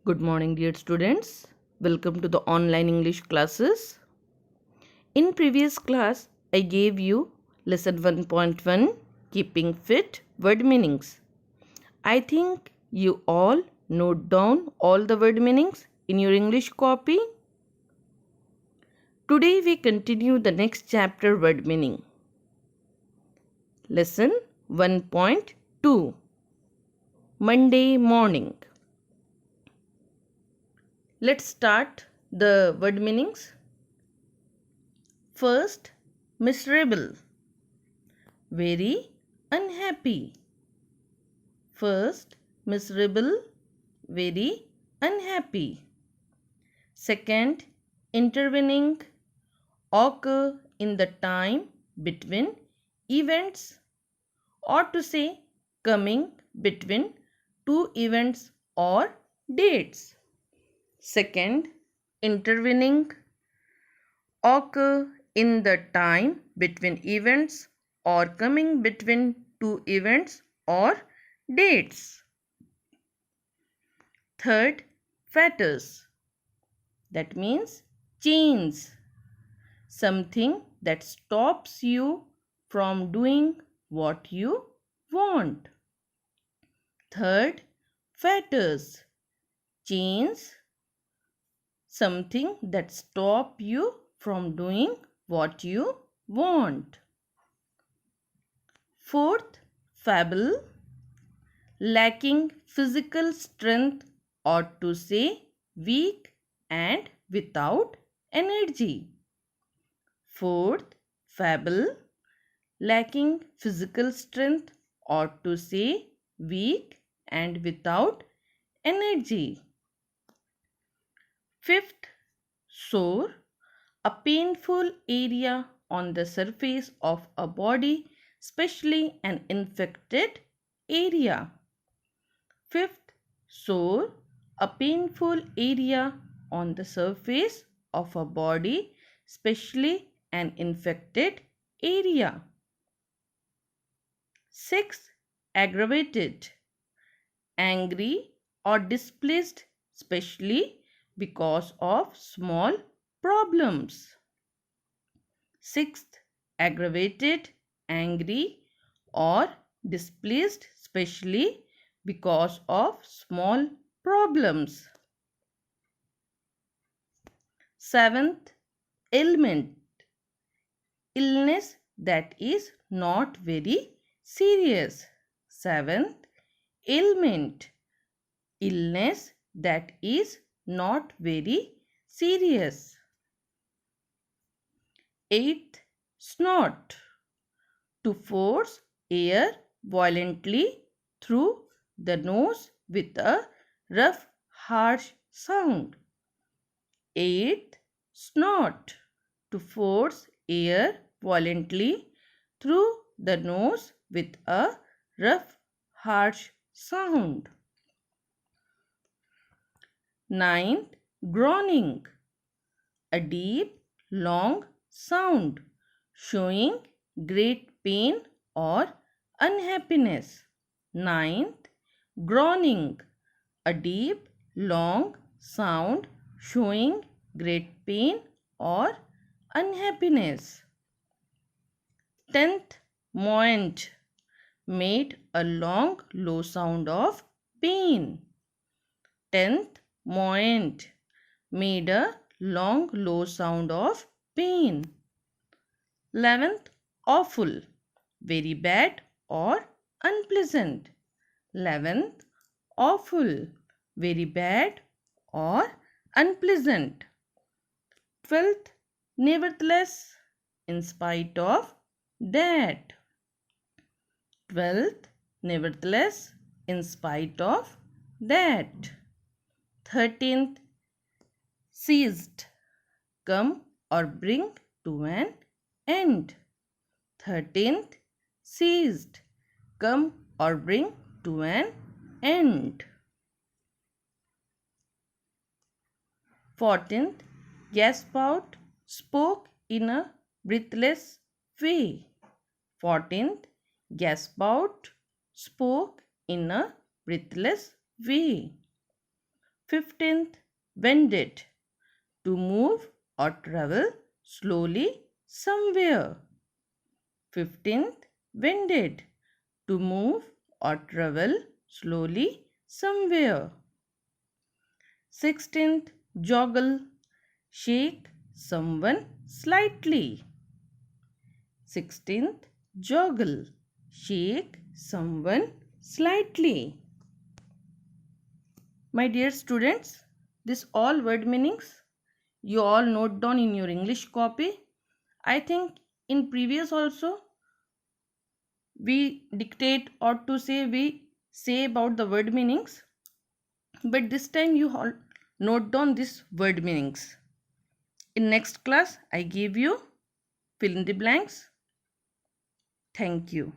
Good morning, dear students. Welcome to the online English classes. In previous class, I gave you lesson 1.1 Keeping Fit Word Meanings. I think you all note down all the word meanings in your English copy. Today we continue the next chapter word meaning. Lesson 1.2 Monday morning. Let's start the word meanings. First, miserable, very unhappy. First, miserable, very unhappy. Second, intervening, occur in the time between events, or to say coming between two events or dates. Second, intervening, occur in the time between events or coming between two events or dates. Third, fetters. That means chains. Something that stops you from doing what you want. Third, fetters. Chains. Something that stop you from doing what you want. Fourth, fable, lacking physical strength, or to say weak and without energy. Fourth, fable, lacking physical strength, or to say weak and without energy. Fifth, sore, a painful area on the surface of a body, especially an infected area. Fifth, sore, a painful area on the surface of a body, especially an infected area. Sixth, aggravated, angry or displeased, especially because of small problems. Sixth, aggravated, angry or displeased, especially because of small problems. Seventh, ailment, illness that is not very serious. Seventh, ailment, illness that is not very serious. Eighth, snort, to force air violently through the nose with a rough, harsh sound. Eighth, snort, to force air violently through the nose with a rough, harsh sound. Ninth, groaning, a deep, long sound showing great pain or unhappiness. Ninth, groaning, a deep, long sound showing great pain or unhappiness. 10th, moaned, made a long, low sound of pain. 10th, moaned, made a long, low sound of pain. 11th, awful, very bad or unpleasant. 11th, awful, very bad or unpleasant. 12th, nevertheless, in spite of that. 12th, nevertheless, in spite of that. 13th, ceased, come or bring to an end. 13th, ceased, come or bring to an end. 14th, gasped out, spoke in a breathless way. 14th, gasped out, spoke in a breathless way. 15th, wended, to move or travel slowly somewhere. 15th, wended, to move or travel slowly somewhere. 16th, joggle, shake someone slightly. 16th, joggle, shake someone slightly. My dear students, this all word meanings you all note down in your English copy. I think in previous also we dictate or to say we say about the word meanings, but this time you all note down this word meanings. In next class I give you fill in the blanks. Thank you.